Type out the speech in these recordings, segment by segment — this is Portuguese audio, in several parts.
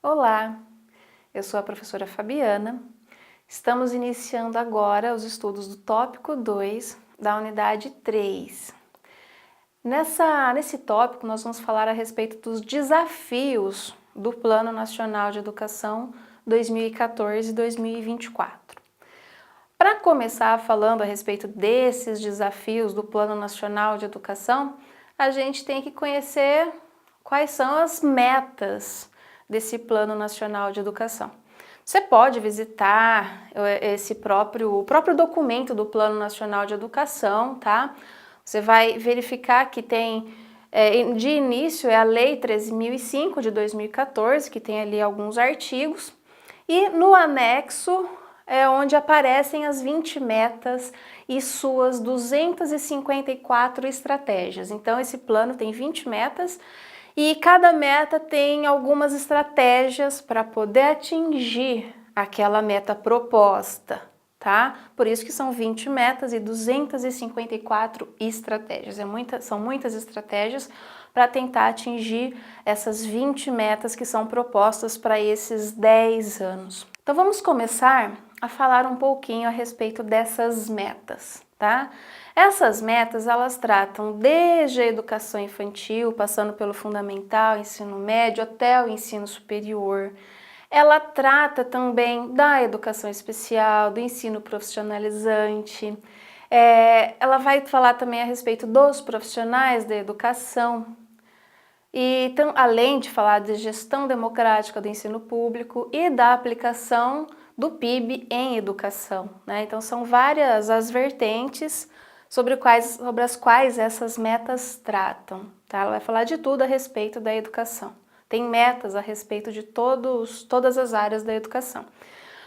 Olá, eu sou a professora Fabiana. Estamos iniciando agora os estudos do tópico 2 da unidade 3. Nesse tópico, nós vamos falar a respeito dos desafios do Plano Nacional de Educação 2014-2024. Para começar falando a respeito desses desafios do Plano Nacional de Educação, a gente tem que conhecer quais são as metas desse Plano Nacional de Educação. Você pode visitar o próprio documento do Plano Nacional de Educação, tá? Você vai verificar que tem, de início, é a Lei 13.005 de 2014, que tem ali alguns artigos, e no anexo é onde aparecem as 20 metas e suas 254 estratégias. Então, esse plano tem 20 metas e cada meta tem algumas estratégias para poder atingir aquela meta proposta, tá? Por isso que são 20 metas e 254 estratégias. São muitas estratégias para tentar atingir essas 20 metas que são propostas para esses 10 anos. Então vamos começar a falar um pouquinho a respeito dessas metas, tá? Essas metas, elas tratam desde a educação infantil, passando pelo fundamental, ensino médio, até o ensino superior. Ela trata também da educação especial, do ensino profissionalizante. Ela vai falar também a respeito dos profissionais da educação. E além de falar de gestão democrática do ensino público e da aplicação do PIB em educação, né? Então são várias as vertentes sobre as quais essas metas tratam, tá? Ela vai falar de tudo a respeito da educação. Tem metas a respeito de todas as áreas da educação.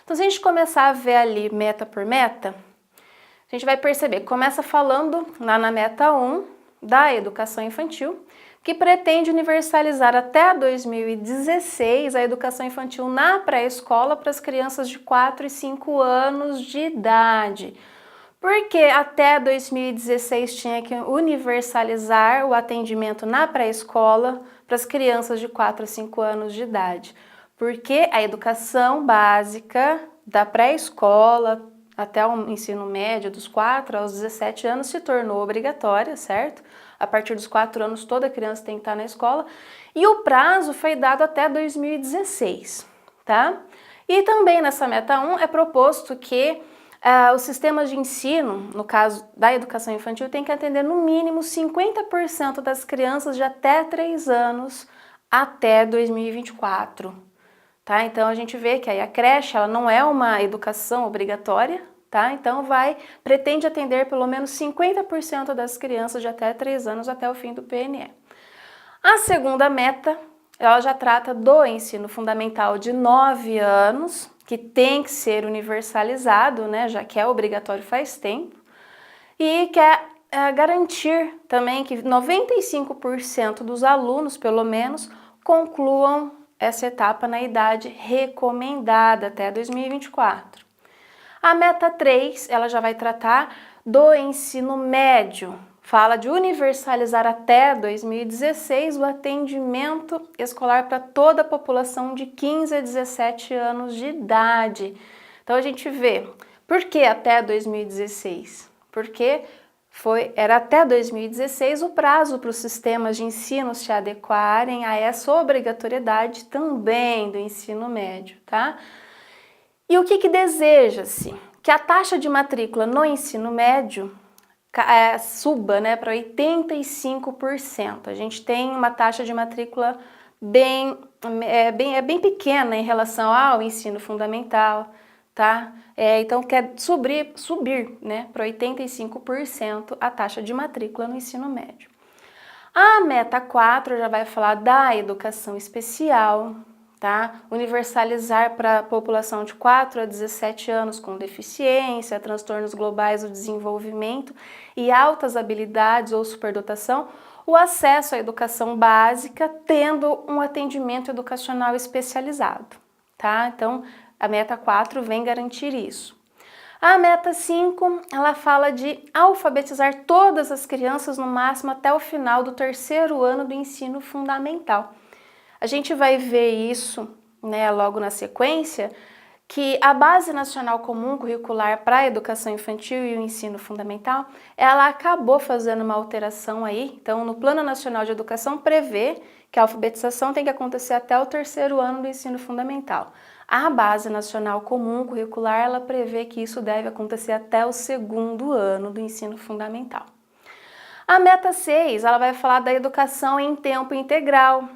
Então, se a gente começar a ver ali meta por meta, a gente vai perceber que começa falando lá na meta 1 da educação infantil, que pretende universalizar até 2016 a educação infantil na pré-escola para as crianças de 4 e 5 anos de idade. Porque até 2016 tinha que universalizar o atendimento na pré-escola para as crianças de 4 a 5 anos de idade. Porque a educação básica da pré-escola até o ensino médio, dos 4 aos 17 anos, se tornou obrigatória, certo? A partir dos 4 anos, toda criança tem que estar na escola. E o prazo foi dado até 2016, tá? E também nessa meta 1 é proposto que os sistemas de ensino, no caso da educação infantil, tem que atender no mínimo 50% das crianças de até 3 anos até 2024. Tá? Então a gente vê que aí a creche ela não é uma educação obrigatória, tá? Então pretende atender pelo menos 50% das crianças de até 3 anos até o fim do PNE. A segunda meta, ela já trata do ensino fundamental de 9 anos, que tem que ser universalizado, né, já que é obrigatório faz tempo, e quer garantir também que 95% dos alunos, pelo menos, concluam essa etapa na idade recomendada até 2024. A meta 3, ela já vai tratar do ensino médio, fala de universalizar até 2016 o atendimento escolar para toda a população de 15 a 17 anos de idade. Então a gente vê, por que até 2016? Porque era até 2016 o prazo para os sistemas de ensino se adequarem a essa obrigatoriedade também do ensino médio, tá? E o que deseja-se? Que a taxa de matrícula no ensino médio suba, né, para 85%. A gente tem uma taxa de matrícula bem pequena em relação ao ensino fundamental, tá? Então quer subir, né, para 85% a taxa de matrícula no ensino médio. A meta 4 já vai falar da educação especial, tá? Universalizar para a população de 4 a 17 anos com deficiência, transtornos globais do desenvolvimento e altas habilidades ou superdotação, o acesso à educação básica, tendo um atendimento educacional especializado, tá? Então, a meta 4 vem garantir isso. A meta 5, ela fala de alfabetizar todas as crianças no máximo até o final do 3º ano do ensino fundamental. A gente vai ver isso né, logo na sequência, que a Base Nacional Comum Curricular para a Educação Infantil e o Ensino Fundamental, ela acabou fazendo uma alteração aí. Então, no Plano Nacional de Educação prevê que a alfabetização tem que acontecer até o 3º ano do ensino fundamental. A Base Nacional Comum Curricular, ela prevê que isso deve acontecer até o 2º ano do ensino fundamental. A meta 6, ela vai falar da educação em tempo integral,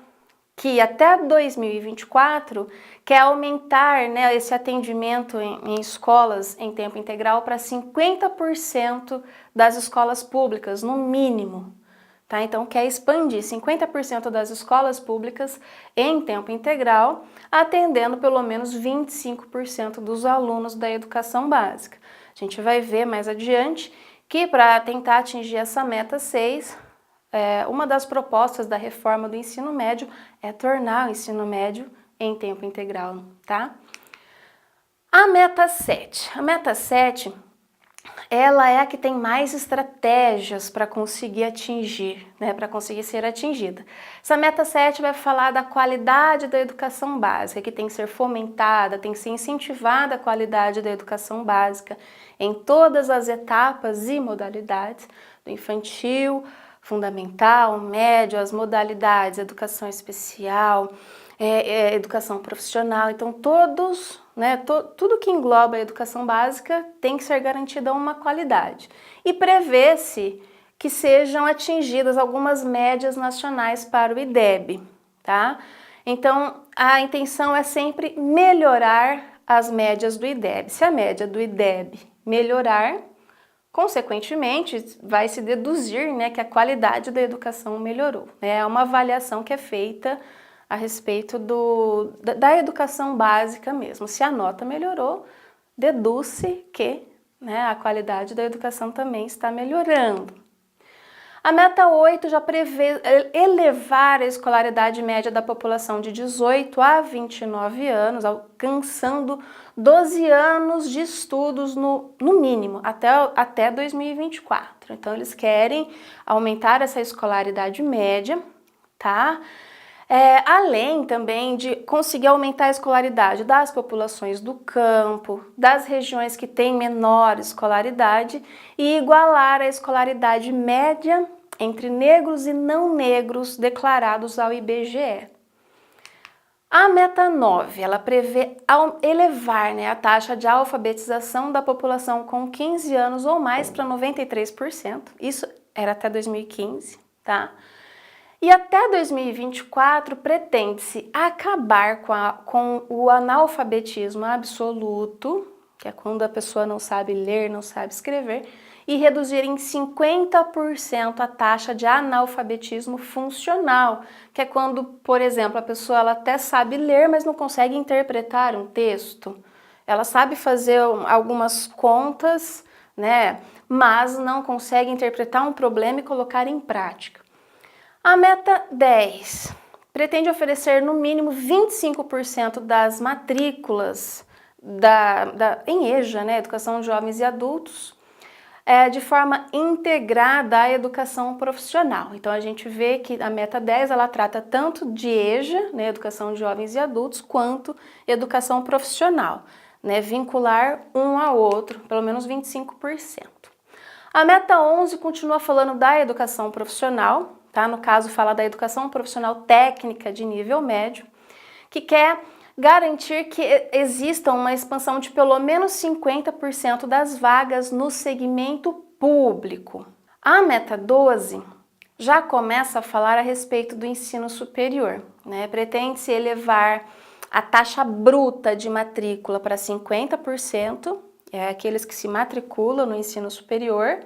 que até 2024 quer aumentar, né, esse atendimento em escolas em tempo integral para 50% das escolas públicas, no mínimo. Tá? Então, quer expandir 50% das escolas públicas em tempo integral, atendendo pelo menos 25% dos alunos da educação básica. A gente vai ver mais adiante que para tentar atingir essa meta 6, uma das propostas da reforma do ensino médio é tornar o ensino médio em tempo integral, tá? A meta 7. A meta 7, ela é a que tem mais estratégias para conseguir atingir, né, para conseguir ser atingida. Essa meta 7 vai falar da qualidade da educação básica, que tem que ser fomentada, tem que ser incentivada a qualidade da educação básica em todas as etapas e modalidades, do infantil, fundamental, médio, as modalidades, educação especial, educação profissional. Então, todos, né, tudo que engloba a educação básica tem que ser garantida uma qualidade. E prevê-se que sejam atingidas algumas médias nacionais para o IDEB, tá? Então, a intenção é sempre melhorar as médias do IDEB. Se a média do IDEB melhorar, consequentemente, vai se deduzir, né, que a qualidade da educação melhorou. É uma avaliação que é feita a respeito da educação básica mesmo. Se a nota melhorou, deduz-se que, né, a qualidade da educação também está melhorando. A meta 8 já prevê elevar a escolaridade média da população de 18 a 29 anos, alcançando 12 anos de estudos no mínimo, até 2024. Então, eles querem aumentar essa escolaridade média, tá? Além também de conseguir aumentar a escolaridade das populações do campo, das regiões que têm menor escolaridade e igualar a escolaridade média entre negros e não negros declarados ao IBGE. A meta 9, ela prevê elevar, né, a taxa de alfabetização da população com 15 anos ou mais para 93%, isso era até 2015, tá? E até 2024 pretende-se acabar com o analfabetismo absoluto, que é quando a pessoa não sabe ler, não sabe escrever, e reduzir em 50% a taxa de analfabetismo funcional, que é quando, por exemplo, a pessoa ela até sabe ler, mas não consegue interpretar um texto. Ela sabe fazer algumas contas, né, mas não consegue interpretar um problema e colocar em prática. A meta 10 pretende oferecer no mínimo 25% das matrículas em EJA, né, Educação de Jovens e Adultos, de forma integrada à educação profissional. Então, a gente vê que a meta 10 ela trata tanto de EJA, né, Educação de Jovens e Adultos, quanto educação profissional, né, vincular um ao outro, pelo menos 25%. A meta 11 continua falando da educação profissional, tá? No caso, fala da educação profissional técnica de nível médio, que quer garantir que exista uma expansão de pelo menos 50% das vagas no segmento público. A meta 12 já começa a falar a respeito do ensino superior, né? Pretende-se elevar a taxa bruta de matrícula para 50%, aqueles que se matriculam no ensino superior,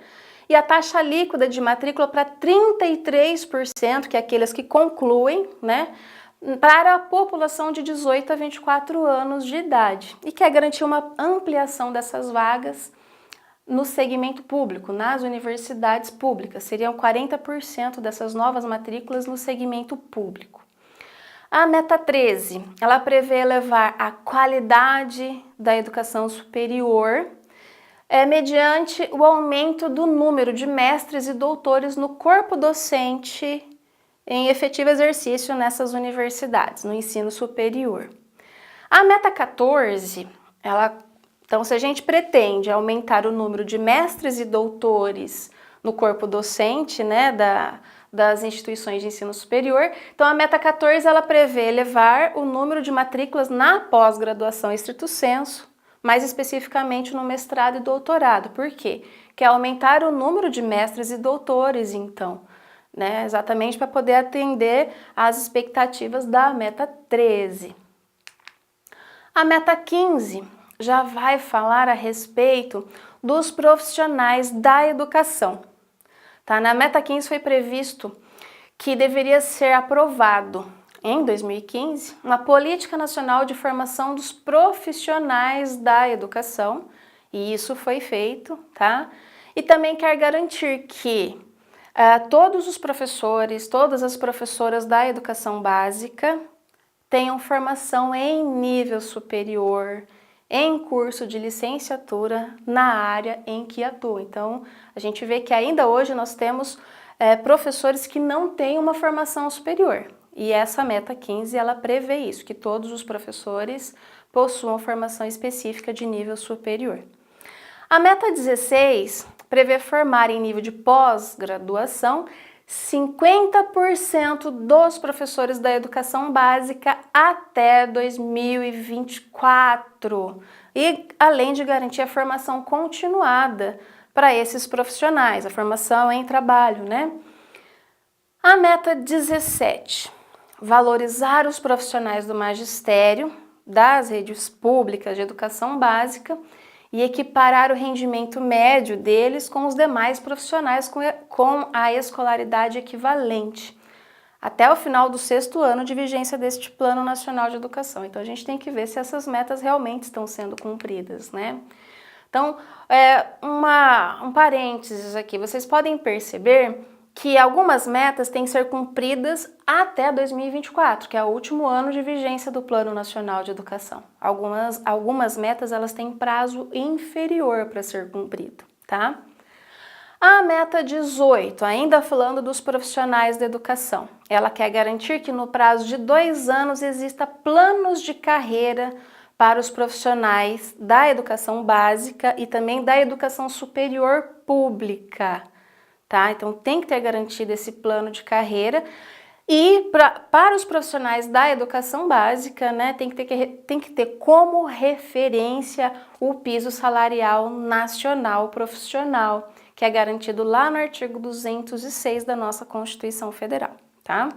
e a taxa líquida de matrícula para 33%, que é aqueles que concluem, né, para a população de 18 a 24 anos de idade, e quer garantir uma ampliação dessas vagas no segmento público, nas universidades públicas. Seriam 40% dessas novas matrículas no segmento público. A meta 13, ela prevê elevar a qualidade da educação superior mediante o aumento do número de mestres e doutores no corpo docente em efetivo exercício nessas universidades, no ensino superior. A meta 14, então se a gente pretende aumentar o número de mestres e doutores no corpo docente, né, das instituições de ensino superior, então a meta 14 ela prevê elevar o número de matrículas na pós-graduação estrito sensu, mais especificamente no mestrado e doutorado. Por quê? Quer aumentar o número de mestres e doutores, então, né, exatamente para poder atender às expectativas da meta 13. A meta 15 já vai falar a respeito dos profissionais da educação. Tá? Na meta 15 foi previsto que deveria ser aprovado em 2015 uma política nacional de formação dos profissionais da educação, e isso foi feito, tá? E também quer garantir que todos os professores, todas as professoras da educação básica tenham formação em nível superior, em curso de licenciatura na área em que atuam. Então, a gente vê que ainda hoje nós temos professores que não têm uma formação superior. E essa meta 15, ela prevê isso, que todos os professores possuam formação específica de nível superior. A meta 16 prevê formar em nível de pós-graduação 50% dos professores da educação básica até 2024 e além de garantir a formação continuada para esses profissionais, a formação em trabalho, né? A meta 17, valorizar os profissionais do magistério, das redes públicas de educação básica e equiparar o rendimento médio deles com os demais profissionais com a escolaridade equivalente, até o final do 6º ano de vigência deste Plano Nacional de Educação. Então, a gente tem que ver se essas metas realmente estão sendo cumpridas, né? Então, um parênteses aqui, vocês podem perceber que algumas metas têm que ser cumpridas até 2024, que é o último ano de vigência do Plano Nacional de Educação. Algumas metas elas têm prazo inferior para ser cumprido, tá? A meta 18, ainda falando dos profissionais da educação, ela quer garantir que no prazo de 2 anos exista planos de carreira para os profissionais da educação básica e também da educação superior pública. Tá? Então tem que ter garantido esse plano de carreira e para os profissionais da educação básica, né, tem que ter como referência o piso salarial nacional profissional, que é garantido lá no artigo 206 da nossa Constituição Federal, tá?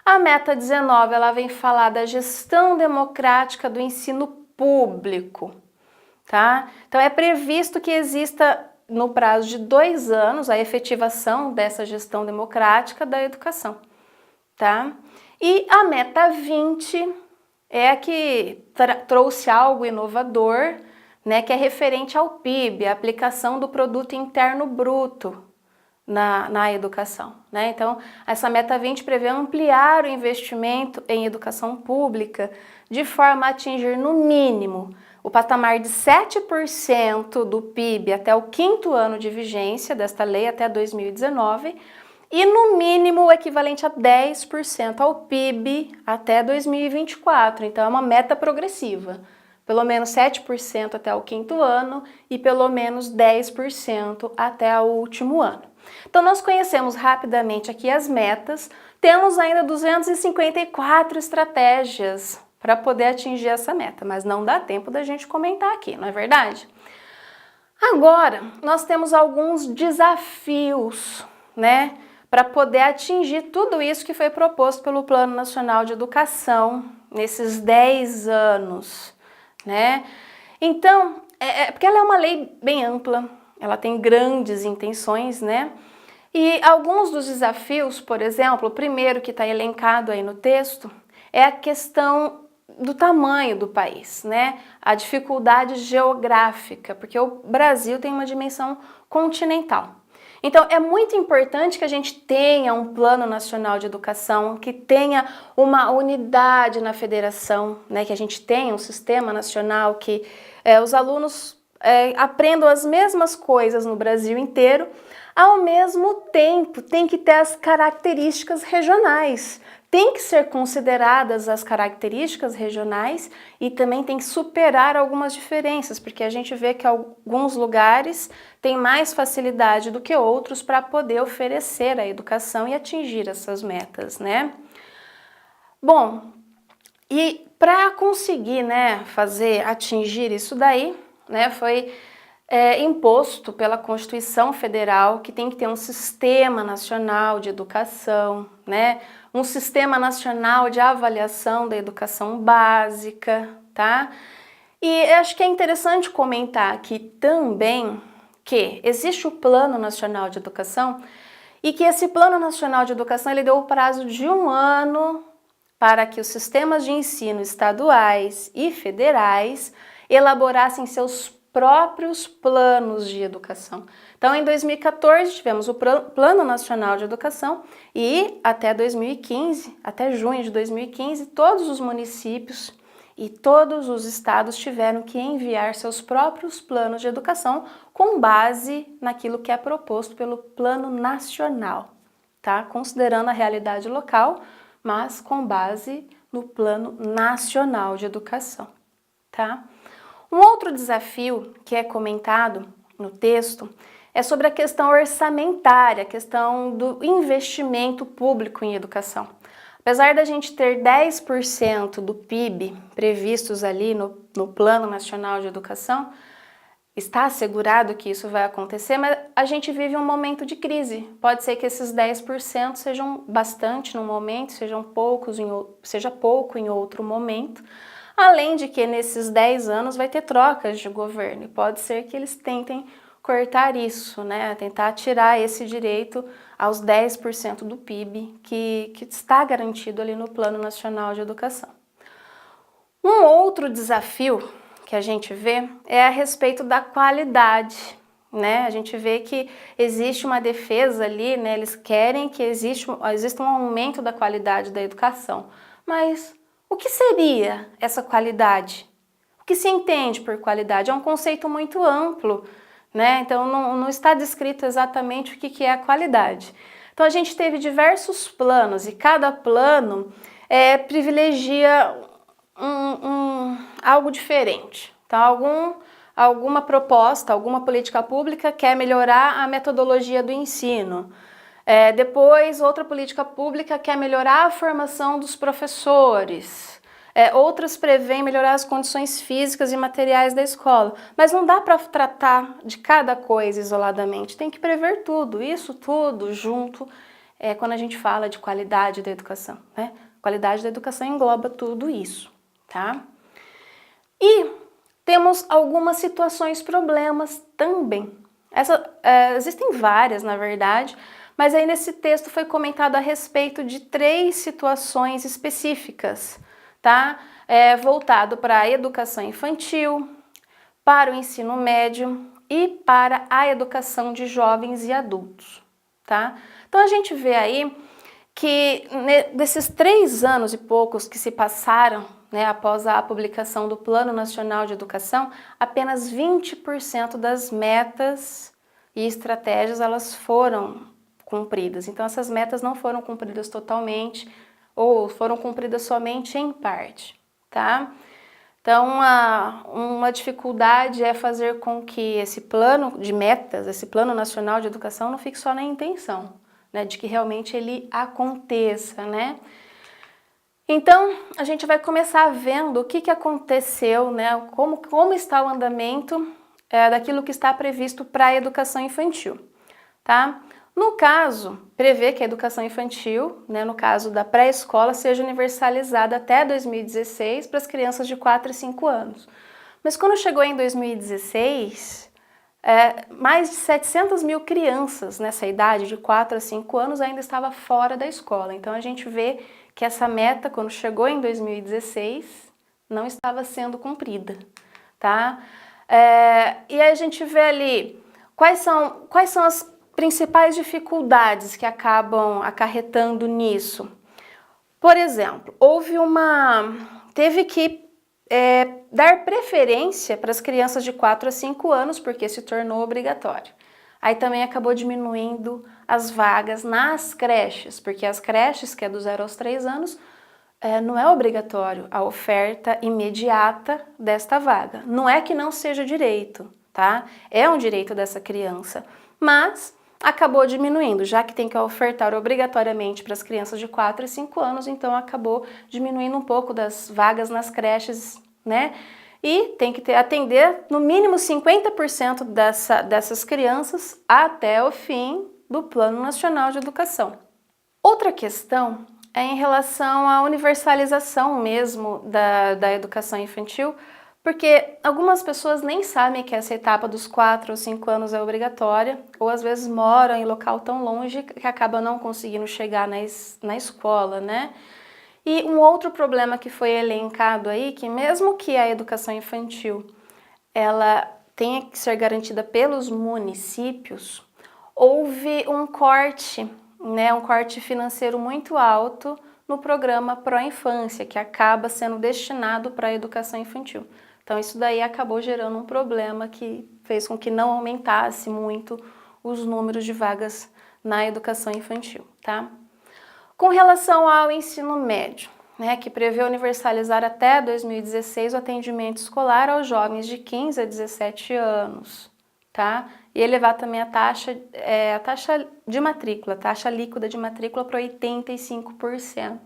A meta 19, ela vem falar da gestão democrática do ensino público, tá? Então é previsto que exista no prazo de 2 anos, a efetivação dessa gestão democrática da educação, tá? E a meta 20 é a que trouxe algo inovador, né, que é referente ao PIB, a aplicação do Produto Interno Bruto na educação, né? Então, essa meta 20 prevê ampliar o investimento em educação pública de forma a atingir, no mínimo, o patamar de 7% do PIB até o 5º ano de vigência desta lei, até 2019, e no mínimo o equivalente a 10% ao PIB até 2024. Então é uma meta progressiva, pelo menos 7% até o 5º ano e pelo menos 10% até o último ano. Então nós conhecemos rapidamente aqui as metas, temos ainda 254 estratégias para poder atingir essa meta, mas não dá tempo da gente comentar aqui, não é verdade? Agora, nós temos alguns desafios, né, para poder atingir tudo isso que foi proposto pelo Plano Nacional de Educação nesses 10 anos, né? Então, porque ela é uma lei bem ampla, ela tem grandes intenções, né? E alguns dos desafios, por exemplo, o primeiro que está elencado aí no texto, é a questão do tamanho do país, né? A dificuldade geográfica, porque o Brasil tem uma dimensão continental. Então, é muito importante que a gente tenha um plano nacional de educação, que tenha uma unidade na federação, né? Que a gente tenha um sistema nacional, que os alunos aprendam as mesmas coisas no Brasil inteiro. Ao mesmo tempo, tem que ter as características regionais. tem que ser consideradas as características regionais e também tem que superar algumas diferenças, porque a gente vê que alguns lugares têm mais facilidade do que outros para poder oferecer a educação e atingir essas metas, né? Bom, e para conseguir, né, atingir isso daí, né, foi imposto pela Constituição Federal que tem que ter um sistema nacional de educação, né? Um sistema nacional de avaliação da educação básica, tá? E acho que é interessante comentar aqui também que existe o Plano Nacional de Educação e que esse Plano Nacional de Educação ele deu o prazo de 1 ano para que os sistemas de ensino estaduais e federais elaborassem seus próprios planos de educação. Então, em 2014, tivemos o Plano Nacional de Educação e até 2015, até junho de 2015, todos os municípios e todos os estados tiveram que enviar seus próprios planos de educação com base naquilo que é proposto pelo Plano Nacional, tá? Considerando a realidade local, mas com base no Plano Nacional de Educação, tá? Um outro desafio que é comentado no texto é sobre a questão orçamentária, a questão do investimento público em educação. Apesar da gente ter 10% do PIB previstos ali no Plano Nacional de Educação, está assegurado que isso vai acontecer, mas a gente vive um momento de crise. Pode ser que esses 10% sejam bastante num momento, seja pouco em outro momento. Além de que nesses 10 anos vai ter trocas de governo e pode ser que eles tentem cortar isso, né? Tentar tirar esse direito aos 10% do PIB que está garantido ali no Plano Nacional de Educação. Um outro desafio que a gente vê é a respeito da qualidade, né? A gente vê que existe uma defesa ali, né? Eles querem que exista um aumento da qualidade da educação, mas o que seria essa qualidade? O que se entende por qualidade? É um conceito muito amplo, né? Então não está descrito exatamente o que é a qualidade. Então a gente teve diversos planos e cada plano privilegia algo diferente. Então alguma proposta, alguma política pública quer melhorar a metodologia do ensino. Depois, outra política pública quer melhorar a formação dos professores. Outras prevêem melhorar as condições físicas e materiais da escola. Mas não dá para tratar de cada coisa isoladamente, tem que prever tudo, isso tudo junto, quando a gente fala de qualidade da educação, né? Qualidade da educação engloba tudo isso, tá? E temos algumas situações, problemas também. Existem várias, na verdade, mas aí nesse texto foi comentado a respeito de 3 situações específicas, tá? Voltado para a educação infantil, para o ensino médio e para a educação de jovens e adultos, tá? Então a gente vê aí que desses 3 anos e poucos que se passaram, né, após a publicação do Plano Nacional de Educação, apenas 20% das metas e estratégias elas foram cumpridas. Então essas metas não foram cumpridas totalmente ou foram cumpridas somente em parte, tá? Então uma dificuldade é fazer com que esse plano de metas, esse Plano Nacional de Educação não fique só na intenção, né, de que realmente ele aconteça, né? Então a gente vai começar vendo o que aconteceu, né? Como está o andamento daquilo que está previsto para a educação infantil, tá? No caso, prevê que a educação infantil, né, no caso da pré-escola, seja universalizada até 2016 para as crianças de 4 a 5 anos. Mas quando chegou em 2016, mais de 700 mil crianças nessa idade de 4 a 5 anos ainda estava fora da escola. Então a gente vê que essa meta, quando chegou em 2016, não estava sendo cumprida, tá? E aí a gente vê ali quais são as principais dificuldades que acabam acarretando nisso. Por exemplo, teve que dar preferência para as crianças de 4 a 5 anos, porque se tornou obrigatório. Aí também acabou diminuindo as vagas nas creches, porque as creches, que é do 0 aos 3 anos, não é obrigatório a oferta imediata desta vaga. Não é que não seja direito, tá? É um direito dessa criança, mas acabou diminuindo, já que tem que ofertar obrigatoriamente para as crianças de 4 e 5 anos, então acabou diminuindo um pouco das vagas nas creches, né? E tem que atender no mínimo 50% dessas crianças até o fim do Plano Nacional de Educação. Outra questão é em relação à universalização mesmo da educação infantil, porque algumas pessoas nem sabem que essa etapa dos 4 ou 5 anos é obrigatória, ou às vezes moram em local tão longe que acaba não conseguindo chegar na escola, né? E um outro problema que foi elencado aí, que mesmo que a educação infantil ela tenha que ser garantida pelos municípios, houve um corte, né, um corte financeiro muito alto no programa Pro Infância, que acaba sendo destinado para a educação infantil. Então isso daí acabou gerando um problema que fez com que não aumentasse muito os números de vagas na educação infantil, tá? Com relação ao ensino médio, né, que prevê universalizar até 2016 o atendimento escolar aos jovens de 15 a 17 anos, tá? E elevar também a taxa de matrícula, taxa líquida de matrícula para 85%.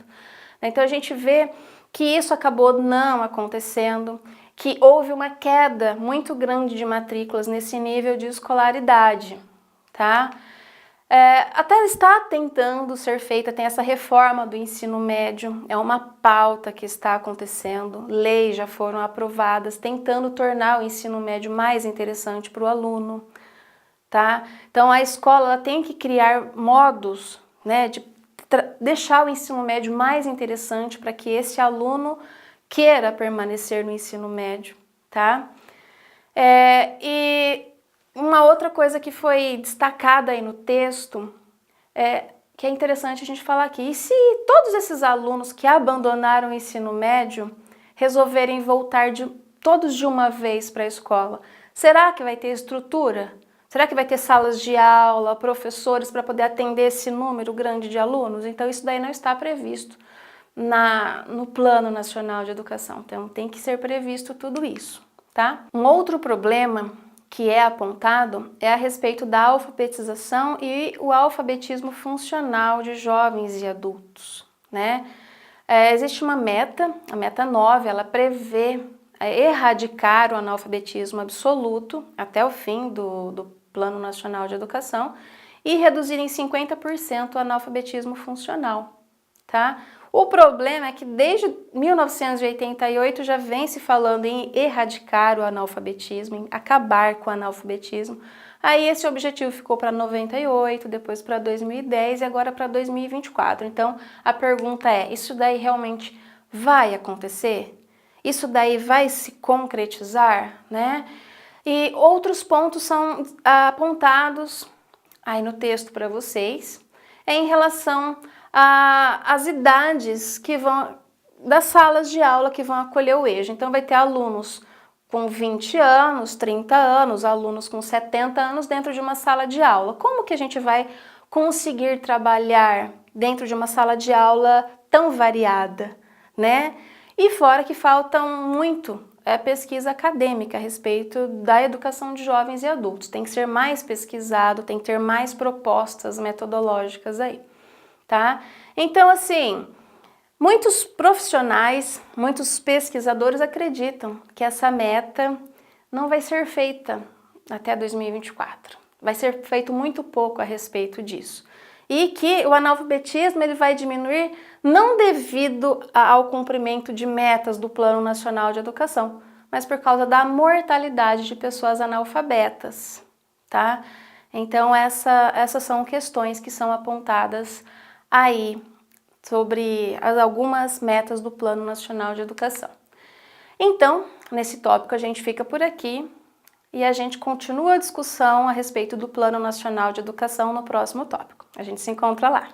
Então a gente vê que isso acabou não acontecendo, que houve uma queda muito grande de matrículas nesse nível de escolaridade, tá? Até está tentando ser feita, tem essa reforma do ensino médio, é uma pauta que está acontecendo, leis já foram aprovadas, tentando tornar o ensino médio mais interessante para o aluno, tá? Então a escola ela tem que criar modos, né, de deixar o ensino médio mais interessante para que esse aluno queira permanecer no ensino médio, tá? E uma outra coisa que foi destacada aí no texto, que é interessante a gente falar aqui, e se todos esses alunos que abandonaram o ensino médio resolverem voltar todos de uma vez para a escola, será que vai ter estrutura? Será que vai ter salas de aula, professores para poder atender esse número grande de alunos? Então isso daí não está previsto no Plano Nacional de Educação, então tem que ser previsto tudo isso, tá? Um outro problema que é apontado é a respeito da alfabetização e o alfabetismo funcional de jovens e adultos, né? Existe uma meta, a meta 9, ela prevê erradicar o analfabetismo absoluto até o fim do Plano Nacional de Educação e reduzir em 50% o analfabetismo funcional, tá? O problema é que desde 1988 já vem se falando em erradicar o analfabetismo, em acabar com o analfabetismo. Aí esse objetivo ficou para 98, depois para 2010 e agora para 2024. Então a pergunta é, isso daí realmente vai acontecer? Isso daí vai se concretizar, né? E outros pontos são apontados aí no texto para vocês, em relação às idades das salas de aula que vão acolher o EJA. Então vai ter alunos com 20 anos, 30 anos, alunos com 70 anos dentro de uma sala de aula. Como que a gente vai conseguir trabalhar dentro de uma sala de aula tão variada, né? E fora que falta muito pesquisa acadêmica a respeito da educação de jovens e adultos. Tem que ser mais pesquisado, tem que ter mais propostas metodológicas aí, tá? Então, assim, muitos profissionais, muitos pesquisadores acreditam que essa meta não vai ser feita até 2024. Vai ser feito muito pouco a respeito disso. E que o analfabetismo ele vai diminuir não devido ao cumprimento de metas do Plano Nacional de Educação, mas por causa da mortalidade de pessoas analfabetas, tá? Então essas são questões que são apontadas aí sobre algumas metas do Plano Nacional de Educação. Então, nesse tópico a gente fica por aqui e a gente continua a discussão a respeito do Plano Nacional de Educação no próximo tópico. A gente se encontra lá.